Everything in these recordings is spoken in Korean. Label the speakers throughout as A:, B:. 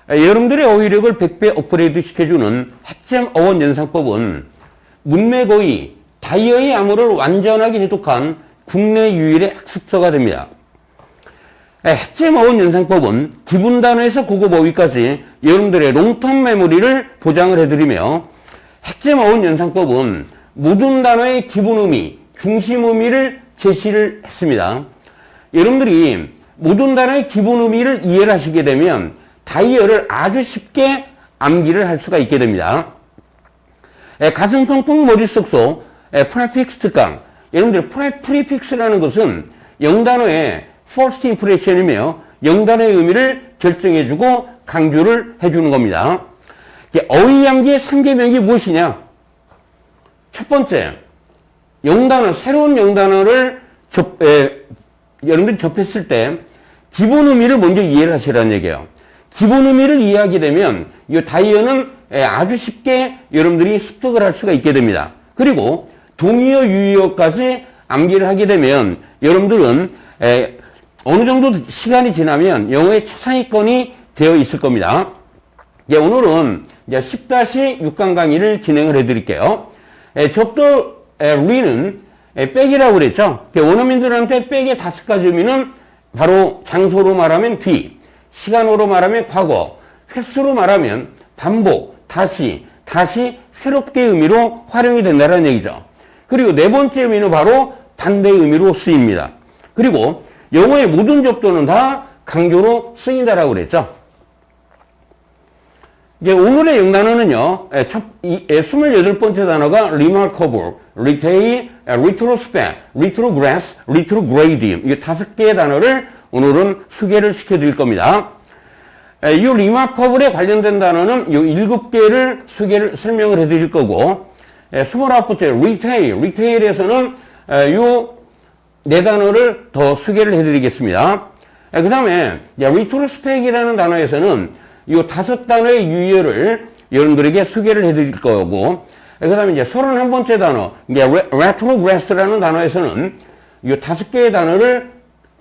A: 여러분들의 어휘력을 100배 업그레이드 시켜주는 핵잼 어원 연상법은 문맥어휘, 다이어의 암호를 완전하게 해독한 국내 유일의 학습서가 됩니다. 핵잼 어원 연상법은 기본 단어에서 고급 어휘까지 여러분들의 롱텀 메모리를 보장을 해드리며, 핵잼 어원 연상법은 모든 단어의 기본 의미, 중심 의미를 제시를 했습니다. 여러분들이 모든 단어의 기본 의미를 이해를 하시게 되면 다이어를 아주 쉽게 암기를 할 수가 있게 됩니다. 가슴 펑펑 머릿속 속 프리픽스 특강. 여러분들 프리픽스라는 것은 영단어의 first impression이며 영단어의 의미를 결정해주고 강조를 해주는 겁니다. 어휘 암기의 3계명이 무엇이냐? 첫 번째, 영단어, 새로운 영단어를 여러분들이 접했을 때 기본 의미를 먼저 이해를 하시라는 얘기예요. 기본 의미를 이해하게 되면 이 다이어는 아주 쉽게 여러분들이 습득을 할 수가 있게 됩니다. 그리고 동의어, 유의어까지 암기를 하게 되면 여러분들은 어느 정도 시간이 지나면 영어의 최상위권이 되어 있을 겁니다. 오늘은 10-6강 강의를 진행을 해드릴게요. 접도 리는 백이라고 그랬죠. 원어민들한테 백의 5가지 의미는 바로 장소로 말하면 뒤, 시간으로 말하면 과거, 횟수로 말하면 반복, 다시 새롭게 의미로 활용이 된다는 얘기죠. 그리고 네 번째 의미는 바로 반대의 의미로 쓰입니다. 그리고 영어의 모든 접도는 다 강조로 쓰인다라고 그랬죠. 오늘의 영단어는요, 28번째 단어가 remarkable, retail, retrospect, retrogress, retrograde. 이 5개의 단어를 오늘은 소개를 시켜드릴 겁니다. 이 remarkable에 관련된 단어는 이 7개를 설명을 해드릴 거고, 29번째 retail에서는 이 4단어를 더 소개를 해드리겠습니다. 그 다음에 retrospect이라는 단어에서는 이 5단어의 유의어를 여러분들에게 소개를 해드릴 거고, 그 다음에 31번째 단어, retrogress라는 단어에서는 이 5개의 단어를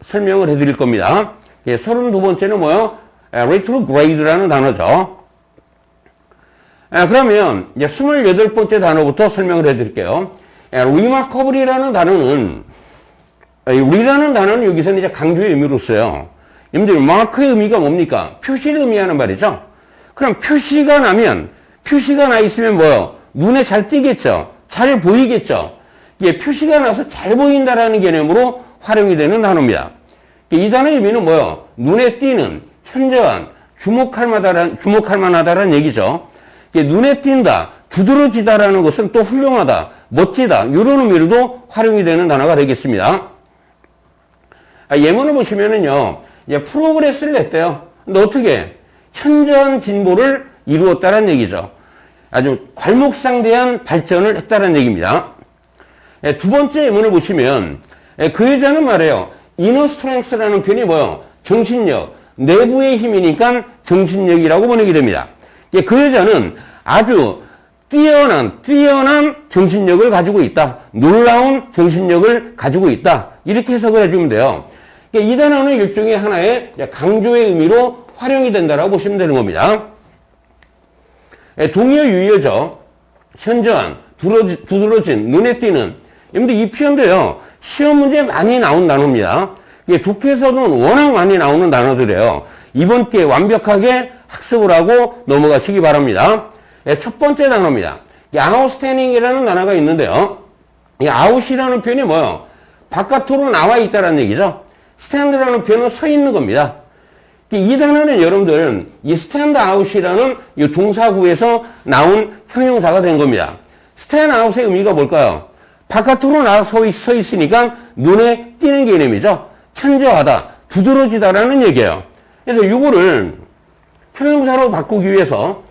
A: 설명을 해드릴 겁니다. 32번째는 뭐요? retrograde라는 단어죠. 그러면 28번째 단어부터 설명을 해드릴게요. remarkable이라는 단어는, re라는 단어는 여기서는 이제 강조의 의미로 써요. 여러분들, 마크의 의미가 뭡니까? 표시를 의미하는 말이죠. 그럼 표시가 나 있으면 뭐요? 눈에 잘 띄겠죠? 잘 보이겠죠? 이게 표시가 나서 잘 보인다라는 개념으로 활용이 되는 단어입니다. 이 단어의 의미는 뭐요? 눈에 띄는, 현저한, 주목할 만하다라는 얘기죠. 눈에 띈다, 두드러지다라는 것은 또 훌륭하다, 멋지다, 이런 의미로도 활용이 되는 단어가 되겠습니다. 예문을 보시면은요, 프로그레스를 냈대요. 근데 어떻게? 현저한 진보를 이루었다는 얘기죠. 아주 괄목상대한 발전을 했다는 얘기입니다. 두 번째 예문을 보시면, 그 여자는 말이에요. inner strength라는 표현이 뭐예요? 정신력, 내부의 힘이니까 정신력이라고 번역이 됩니다. 그 여자는 아주 뛰어난 정신력을 가지고 있다. 놀라운 정신력을 가지고 있다. 이렇게 해석을 해주면 돼요. 이 단어는 일종의 하나의 강조의 의미로 활용이 된다라고 보시면 되는 겁니다. 동의어 유의어죠. 현저한, 두드러진, 눈에 띄는. 여러분들 이 표현도요, 시험 문제에 많이 나온 단어입니다. 독해에서는 워낙 많이 나오는 단어들이에요. 이번 기회에 완벽하게 학습을 하고 넘어가시기 바랍니다. 첫 번째 단어입니다. outstanding이라는 단어가 있는데요. 이 out이라는 표현이 뭐예요? 바깥으로 나와 있다는 얘기죠. stand라는 표현은 서 있는 겁니다. 이 단어는 여러분들 이 stand out이라는 이 동사구에서 나온 형용사가 된 겁니다. stand out의 의미가 뭘까요? 바깥으로 나서 서 있으니까 눈에 띄는 개념이죠. 현저하다, 두드러지다라는 얘기예요. 그래서 이거를 형용사로 바꾸기 위해서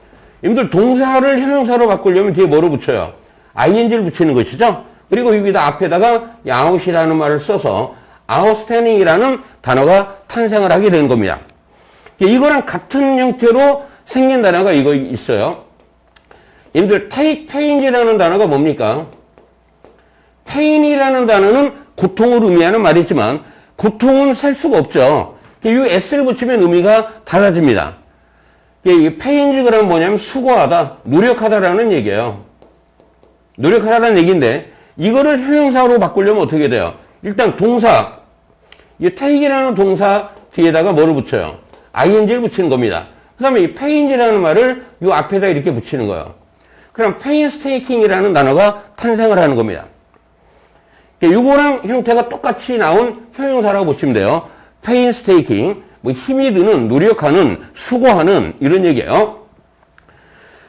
A: 여러분들 동사를 형용사로 바꾸려면 뒤에 뭐로 붙여요? ing를 붙이는 것이죠. 그리고 여기다 앞에다가 out이라는 말을 써서 outstanding이라는 단어가 탄생을 하게 된 겁니다. 이거랑 같은 형태로 생긴 단어가 이거 있어요. 여러분들 take pain이라는 단어가 뭡니까? pain이라는 단어는 고통을 의미하는 말이지만 고통은 셀 수가 없죠. 이 s를 붙이면 의미가 달라집니다. 이 pains 그러면 뭐냐면 수고하다, 노력하다라는 얘기예요. 노력하다라는 얘기인데 이거를 형용사로 바꾸려면 어떻게 돼요? 일단 동사, 이 take이라는 동사 뒤에다가 뭐를 붙여요? ing를 붙이는 겁니다. 그 다음에 이 pains라는 말을 이 앞에다 이렇게 붙이는 거예요. 그럼 painstaking이라는 단어가 탄생을 하는 겁니다. 이거랑 형태가 똑같이 나온 형용사라고 보시면 돼요. painstaking, 뭐 힘이 드는, 노력하는, 수고하는 이런 얘기예요.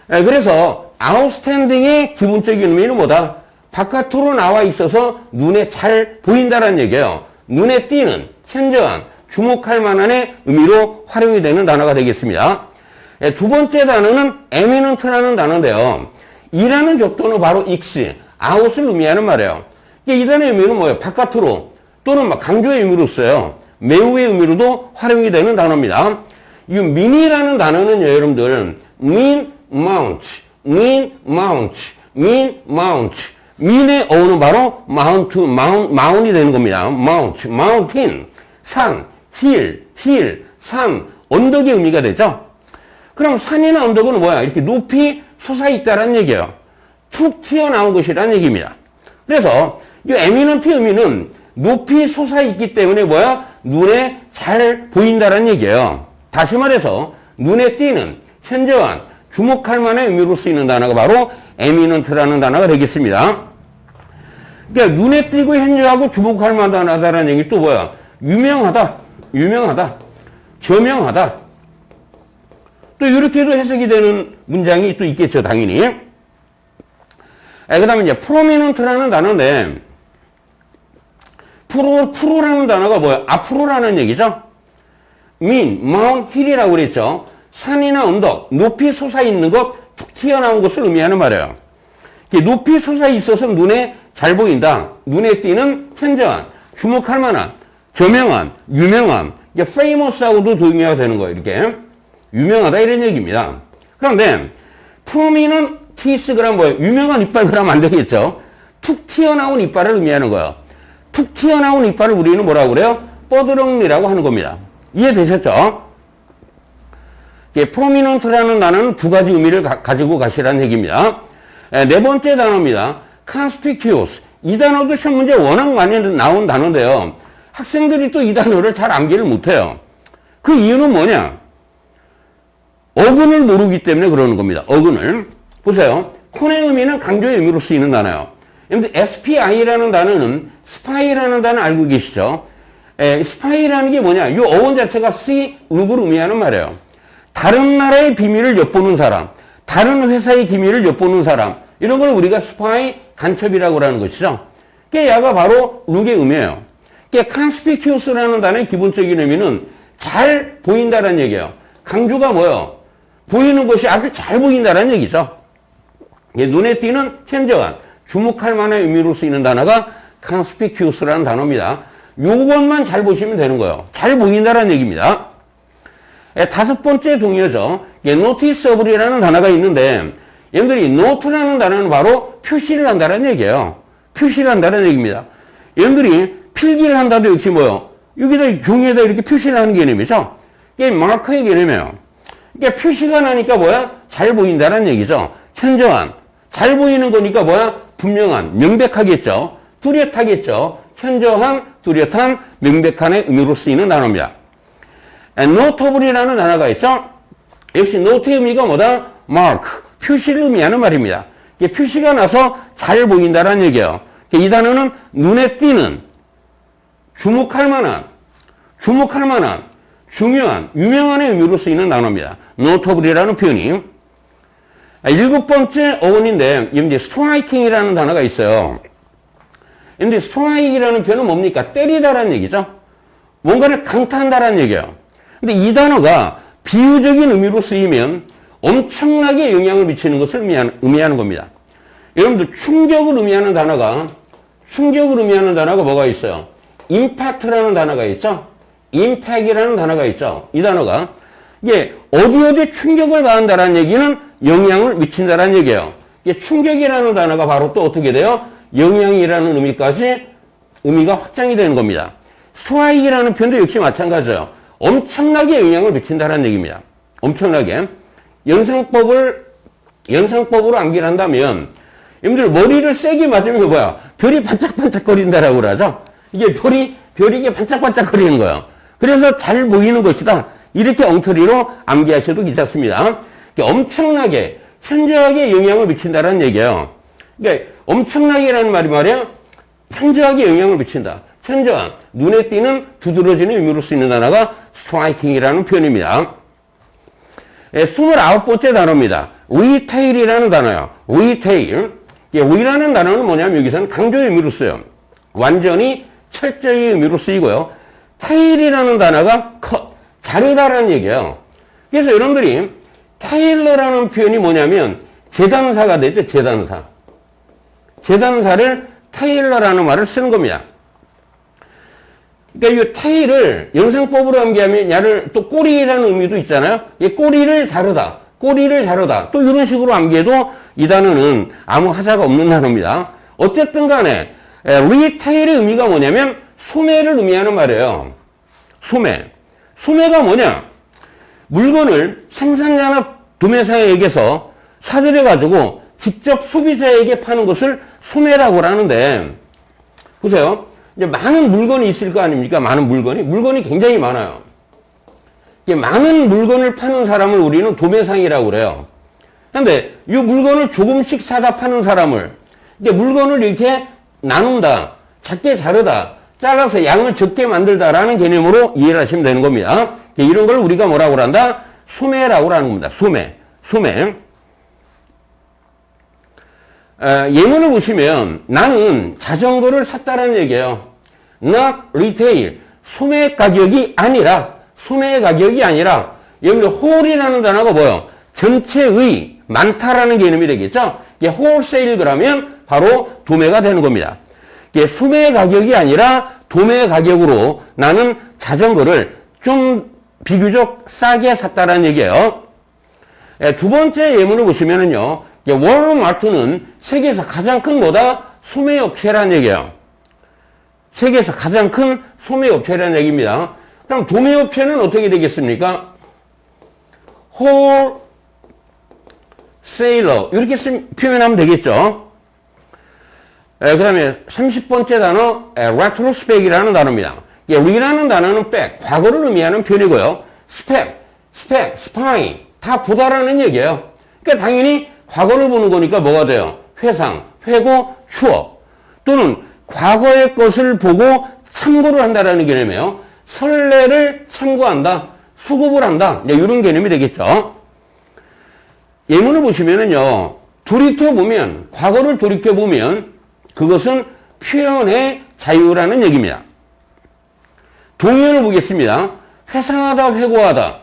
A: 그래서 outstanding의 기본적인 의미는 뭐다? 바깥으로 나와 있어서 눈에 잘 보인다는 얘기예요. 눈에 띄는, 현저한, 주목할 만한의 의미로 활용이 되는 단어가 되겠습니다. 두 번째 단어는 eminent라는 단어인데요. 이라는 격도는 바로 익시, out을 의미하는 말이에요. 이 단어의 의미는 뭐예요? 바깥으로 또는 막 강조의 의미로 써요. 매우의 의미로도 활용이 되는 단어입니다. 이 mean이라는 단어는요, 여러분들 mean mount, mean mount, mean mount, mean의 어원은 바로 mount이 되는 겁니다. mount, mountain, 산, hill, 산, 언덕의 의미가 되죠. 그럼 산이나 언덕은 뭐야? 이렇게 높이 솟아있다는 얘기예요. 툭 튀어나온 것이라는 얘기입니다. 그래서 이 eminent의 의미는 높이 솟아있기 때문에 뭐야? 눈에 잘 보인다는 얘기예요. 다시 말해서 눈에 띄는, 현저한, 주목할 만한 의미로 쓰이는 단어가 바로 eminent라는 단어가 되겠습니다. 그러니까 눈에 띄고 현저하고 주목할 만하다는 얘기 또 뭐야? 유명하다, 저명하다. 또 이렇게도 해석이 되는 문장이 또 있겠죠, 당연히. 그 다음에 이제 prominent라는 단어인데, 프로라는 단어가 뭐야? 앞으로라는 얘기죠. mean, mount, hill이라고 그랬죠. 산이나 언덕, 높이 솟아있는 것, 툭 튀어나온 것을 의미하는 말이에요. 높이 솟아있어서 눈에 잘 보인다. 눈에 띄는 현저한, 주목할 만한, 저명한, 유명한, 이게 famous하고도 동의가 되는 거예요. 이렇게. 유명하다 이런 얘기입니다. 그런데 prominent 그러면 뭐예요? 유명한 이빨 그러면 안 되겠죠. 툭 튀어나온 이빨을 의미하는 거예요. 툭 튀어나온 이빨을 우리는 뭐라고 그래요? 뻐드렁니라고 하는 겁니다. 이해되셨죠? prominent라는 단어는 두 가지 의미를 가지고 가시라는 얘기입니다. 네 번째 단어입니다. conspicuous. 이 단어도 시험 문제 워낙 많이 나온 단어인데요. 학생들이 또 이 단어를 잘 암기를 못해요. 그 이유는 뭐냐? 어근을 모르기 때문에 그러는 겁니다. 어근을. 보세요. 콘의 의미는 강조의 의미로 쓰이는 단어예요. 근데 SPI라는 단어는 스파이라는 단어 알고 계시죠? 스파이라는 게 뭐냐? 이 어원 자체가 see, look을 의미하는 말이에요. 다른 나라의 비밀을 엿보는 사람, 다른 회사의 기밀을 엿보는 사람, 이런 걸 우리가 스파이, 간첩이라고 하는 것이죠. 야가 바로 look의 의미예요. conspicuous라는 단어의 기본적인 의미는 잘 보인다는 얘기예요. 강조가 뭐예요? 보이는 것이 아주 잘 보인다는 얘기죠. 눈에 띄는 현저한, 주목할 만한 의미로 쓰이는 단어가 conspicuous라는 단어입니다. 요것만 잘 보시면 되는 거예요. 잘 보인다는 얘기입니다. 다섯 번째 동의어죠. noticeable이라는 단어가 있는데 여러분들이 note라는 단어는 바로 표시를 한다는 얘기예요. 표시를 한다는 얘기입니다. 여러분들이 필기를 한다도 역시 뭐예요? 여기다 종이에다 이렇게 표시를 하는 개념이죠. 이게 마커의 개념이에요. 그러니까 표시가 나니까 뭐야? 잘 보인다는 얘기죠. 현저한. 잘 보이는 거니까 뭐야? 분명한, 명백하겠죠. 뚜렷하겠죠. 현저한, 뚜렷한, 명백한의 의미로 쓰이는 단어입니다. notable이라는 단어가 있죠. 역시 note의 의미가 뭐다? mark, 표시를 의미하는 말입니다. 이게 표시가 나서 잘 보인다는 얘기예요. 이 단어는 눈에 띄는, 주목할 만한, 중요한, 유명한의 의미로 쓰이는 단어입니다. notable이라는 표현이. 일곱 번째 어원인데, 이제 striking이라는 단어가 있어요. 근데 strike이라는 표현은 뭡니까? 때리다라는 얘기죠. 뭔가를 강타한다라는 얘기예요. 근데 이 단어가 비유적인 의미로 쓰이면 엄청나게 영향을 미치는 것을 의미하는 겁니다. 여러분들 충격을 의미하는 단어가 뭐가 있어요? impact라는 단어가 있죠? impact이라는 단어가 있죠? 이 단어가 이게 어디 충격을 가한다라는 얘기는 영향을 미친다라는 얘기예요. 이게 충격이라는 단어가 바로 또 어떻게 돼요? 영향이라는 의미까지 의미가 확장이 되는 겁니다. 스트라이크라는 표현도 역시 마찬가지예요. 엄청나게 영향을 미친다는 얘기입니다. 엄청나게. 연상법으로 암기를 한다면, 여러분들 머리를 세게 맞으면 뭐야? 별이 반짝반짝거린다라고 그러죠? 이게 별이 이게 반짝반짝거리는 거예요. 그래서 잘 보이는 것이다. 이렇게 엉터리로 암기하셔도 괜찮습니다. 엄청나게, 현저하게 영향을 미친다라는 얘기예요. 그러니까 엄청나게라는 말이 말이야. 현저하게 영향을 미친다. 현저한, 눈에 띄는 두드러지는 의미로 쓰이는 단어가 스트라이킹이라는 표현입니다. 29번째 단어입니다. retail이라는 단어예요. retail. 위라는 단어는 뭐냐면 여기서는 강조의 의미로 써요. 완전히 철저히 의미로 쓰이고요. tail이라는 단어가 자르다라는 얘기예요. 그래서 여러분들이 tailor라는 표현이 뭐냐면 재단사가 되죠. 재단사. 재단사를 tailor라는 말을 쓰는 겁니다. 그러니까 이 tail을 영상법으로 암기하면 야를 또 꼬리라는 의미도 있잖아요. 꼬리를 자르다. 꼬리를 자르다. 또 이런 식으로 암기해도 이 단어는 아무 하자가 없는 단어입니다. 어쨌든 간에 retail의 의미가 뭐냐면 소매를 의미하는 말이에요. 소매. 소매가 뭐냐? 물건을 생산자나 도매상에게서 사들여가지고 직접 소비자에게 파는 것을 소매라고 하는데, 보세요. 이제 많은 물건이 있을 거 아닙니까? 많은 물건이 굉장히 많아요. 많은 물건을 파는 사람을 우리는 도매상이라고 그래요. 근데 이 물건을 조금씩 사다 파는 사람을, 이제 물건을 이렇게 나눈다, 작게 자르다, 잘라서 양을 적게 만들다라는 개념으로 이해를 하시면 되는 겁니다. 이런 걸 우리가 뭐라고 한다? 소매라고 하는 겁니다. 소매. 예문을 보시면 나는 자전거를 샀다는 얘기예요. not retail. 소매 가격이 아니라 여러분들 whole이라는 단어가 뭐예요? 전체의 많다라는 개념이 되겠죠? wholesale 그러면 바로 도매가 되는 겁니다. 소매 가격이 아니라 도매 가격으로 나는 자전거를 좀 비교적 싸게 샀다라는 얘기예요. 두 번째 예문을 보시면은요, 월마트는 세계에서 가장 큰 뭐다? 소매업체라는 얘기예요. 세계에서 가장 큰 소매업체라는 얘기입니다. 그럼 도매업체는 어떻게 되겠습니까? wholesaler 이렇게 표현하면 되겠죠. 그 다음에 30번째 단어 retrospect이라는 단어입니다. re라는 단어는 back, 과거를 의미하는 표현이고요. spy 다 보다라는 얘기예요. 그러니까 당연히 과거를 보는 거니까 뭐가 돼요? 회상, 회고, 추억 또는 과거의 것을 보고 참고를 한다라는 개념이에요. 선례를 참고한다, 수급을 한다, 이런 개념이 되겠죠. 예문을 보시면은요, 돌이켜보면, 과거를 돌이켜보면 그것은 표현의 자유라는 얘기입니다. 동의어를 보겠습니다. 회상하다, 회고하다.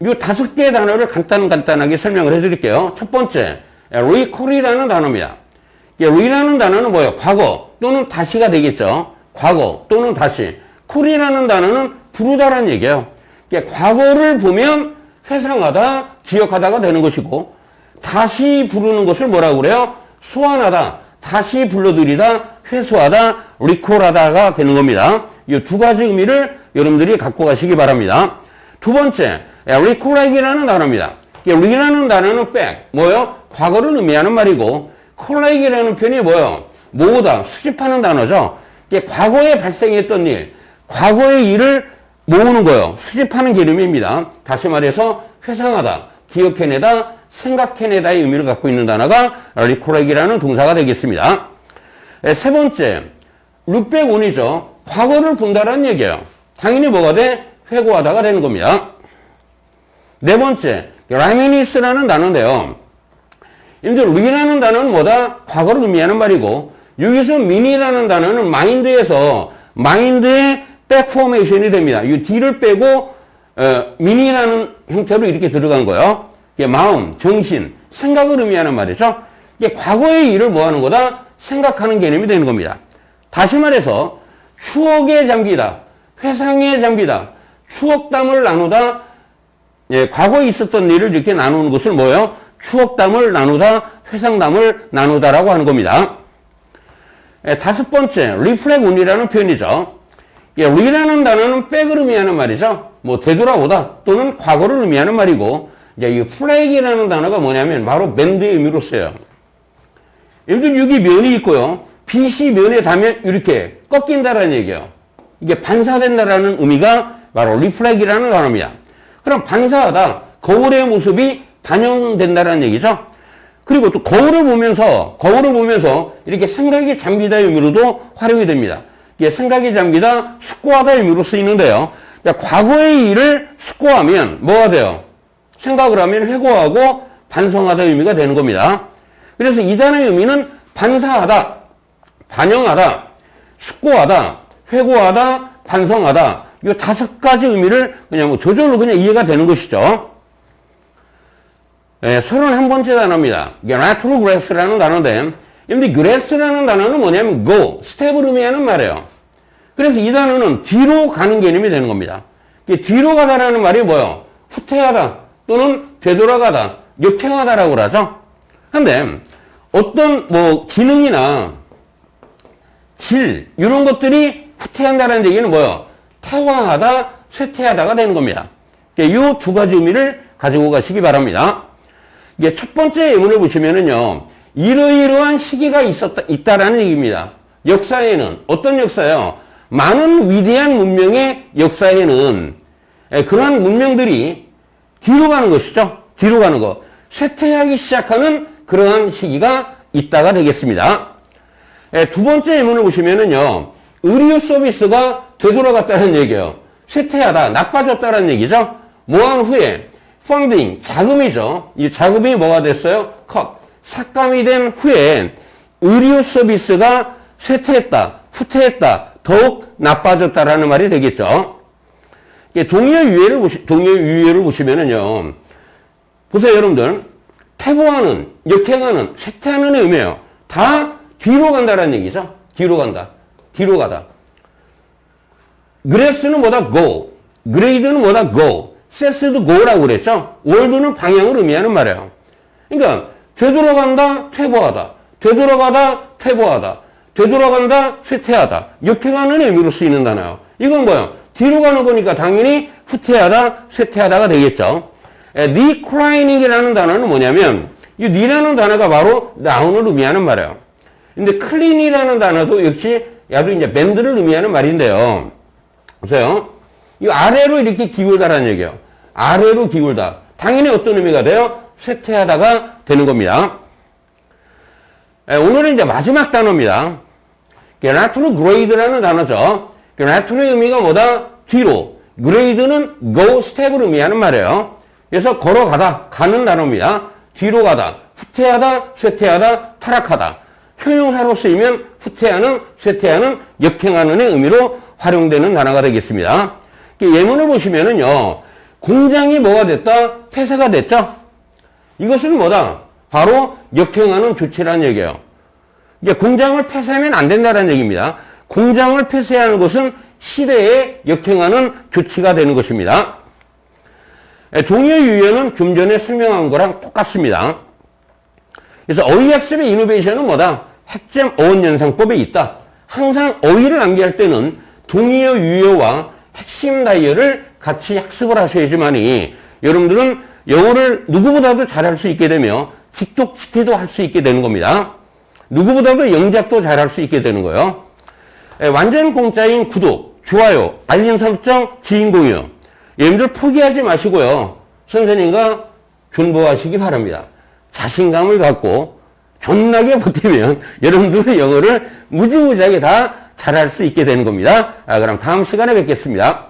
A: 이 5개의 단어를 간단하게 설명을 해드릴게요. 첫 번째, recall이라는 단어입니다. re라는 단어는 뭐예요? 과거 또는 다시가 되겠죠. 과거 또는 다시. call이라는 단어는 부르다라는 얘기예요. 과거를 보면 회상하다, 기억하다가 되는 것이고, 다시 부르는 것을 뭐라고 그래요? 소환하다, 다시 불러들이다, 회수하다, recall하다가 되는 겁니다. 이 두 가지 의미를 여러분들이 갖고 가시기 바랍니다. 두 번째, recollect이라는 단어입니다. re라는 단어는 back, 뭐예요? 과거를 의미하는 말이고, collect이라는 표현이 뭐예요? 모으다, 수집하는 단어죠. 과거에 발생했던 일, 과거의 일을 모으는 거예요. 수집하는 개념입니다. 다시 말해서 회상하다, 기억해내다, 생각해내다의 의미를 갖고 있는 단어가 recollect이라는 동사가 되겠습니다. 세 번째, look back on이죠. 과거를 본다라는 얘기예요. 당연히 뭐가 돼? 회고하다가 되는 겁니다. 네 번째, reminisce라는 단어인데요. 여러분들, re라는 단어는 뭐다? 과거를 의미하는 말이고, 여기서 mean이라는 단어는 mind에서, mind의 back formation이 됩니다. 이 D를 빼고, mean이라는 형태로 이렇게 들어간 거예요. 마음, 정신, 생각을 의미하는 말이죠. 과거의 일을 뭐 하는 거다? 생각하는 개념이 되는 겁니다. 다시 말해서, 추억에 잠기다, 회상에 잠기다, 추억담을 나누다, 과거에 있었던 일을 이렇게 나누는 것을 뭐예요? 추억담을 나누다, 회상담을 나누다라고 하는 겁니다. 다섯 번째, reflect on이라는 표현이죠. re라는 단어는 백을 의미하는 말이죠. 뭐 되돌아오다 또는 과거를 의미하는 말이고, 이제 이 flag이라는 단어가 뭐냐면 바로 밴드의 의미로 써요. 예를 들어 여기 면이 있고요. 빛이 면에 닿으면 이렇게 꺾인다라는 얘기예요. 이게 반사된다라는 의미가 바로 reflect이라는 단어입니다. 그럼 반사하다, 거울의 모습이 반영된다라는 얘기죠. 그리고 또 거울을 보면서 이렇게 생각이 잠기다의 의미로도 활용이 됩니다. 이게 생각이 잠기다, 숙고하다의 의미로 쓰이는데요. 과거의 일을 숙고하면 뭐가 돼요? 생각을 하면 회고하고 반성하다의 의미가 되는 겁니다. 그래서 이 단어의 의미는 반사하다, 반영하다, 숙고하다, 회고하다, 반성하다. 이 5가지 의미를 그냥 뭐 저절로 그냥 이해가 되는 것이죠. 네, 31번째 단어입니다. 이게 retrogress라는 단어인데, 근데 gress라는 단어는 뭐냐면 go, 스텝을 의미하는 말이에요. 그래서 이 단어는 뒤로 가는 개념이 되는 겁니다. 뒤로 가다라는 말이 뭐예요? 후퇴하다 또는 되돌아가다, 역행하다라고 그러죠. 근데 어떤 뭐 기능이나 질 이런 것들이 후퇴한다는 얘기는 뭐예요? 퇴화하다, 쇠퇴하다가 되는 겁니다. 이 2가지 의미를 가지고 가시기 바랍니다. 이게 첫 번째 예문을 보시면은요, 이러이러한 시기가 있다라는 얘기입니다. 역사에는, 어떤 역사요? 많은 위대한 문명의 역사에는 그러한 문명들이 뒤로 가는 것이죠. 뒤로 가는 것. 쇠퇴하기 시작하는 그러한 시기가 있다가 되겠습니다. 두 번째 예문을 보시면은요, 의료 서비스가 되돌아갔다는 얘기예요. 쇠퇴하다, 나빠졌다는 얘기죠. 모한 후에 펀딩, 자금이죠. 이 자금이 뭐가 됐어요? 컷. 삭감이 된 후에 의료 서비스가 쇠퇴했다, 후퇴했다, 더욱 나빠졌다라는 말이 되겠죠. 동의어 유예를 보시면은요, 보세요, 여러분들. 퇴보하는, 역행하는, 쇠퇴하는 의미예요. 다 뒤로 간다라는 얘기죠. 뒤로 간다. 뒤로 가다. 그레스는 뭐다? go. grade는 뭐다? go. ses도 go라고 그랬죠. world는 방향을 의미하는 말이에요. 그러니까 되돌아간다, 퇴보하다. 되돌아가다, 퇴보하다. 되돌아간다, 쇠퇴하다. 역행하는 의미로 쓰이는 단어예요. 이건 뭐예요? 뒤로 가는 거니까 당연히 후퇴하다, 쇠퇴하다가 되겠죠. declining이라는 단어는 뭐냐면, 이 니라는 단어가 바로 다운을 의미하는 말이에요. 근데 clean이라는 단어도 역시 야도 이제 밴드를 의미하는 말인데요. 보세요. 이 아래로 이렇게 기울다라는 얘기예요. 아래로 기울다. 당연히 어떤 의미가 돼요? 쇠퇴하다가 되는 겁니다. 오늘은 이제 마지막 단어입니다. retrograde라는 단어죠. retro의 의미가 뭐다? 뒤로. grade는 go, step을 의미하는 말이에요. 그래서 걸어가다, 가는 단어입니다. 뒤로 가다, 후퇴하다, 쇠퇴하다, 타락하다. 형용사로 쓰이면 후퇴하는, 쇠퇴하는, 역행하는의 의미로 활용되는 단어가 되겠습니다. 예문을 보시면은요, 공장이 뭐가 됐다? 폐쇄가 됐죠? 이것은 뭐다? 바로 역행하는 조치라는 얘기예요. 이제 공장을 폐쇄하면 안 된다는 얘기입니다. 공장을 폐쇄하는 것은 시대에 역행하는 조치가 되는 것입니다. 동의어 유형은 좀 전에 설명한 거랑 똑같습니다. 그래서 어휘학습의 이노베이션은 뭐다? 핵심 어원 연상법에 있다. 항상 어휘를 암기할 때는 동의어 유형과 핵심 다이어를 같이 학습을 하셔야지만이 여러분들은 영어를 누구보다도 잘할 수 있게 되며 직독직해도 할 수 있게 되는 겁니다. 누구보다도 영작도 잘할 수 있게 되는 거예요. 완전 공짜인 구독, 좋아요, 알림 설정, 지인 공유. 여러분들 포기하지 마시고요. 선생님과 존버하시기 바랍니다. 자신감을 갖고 존나게 버티면 여러분들의 영어를 무지무지하게 다 잘할 수 있게 되는 겁니다. 그럼 다음 시간에 뵙겠습니다.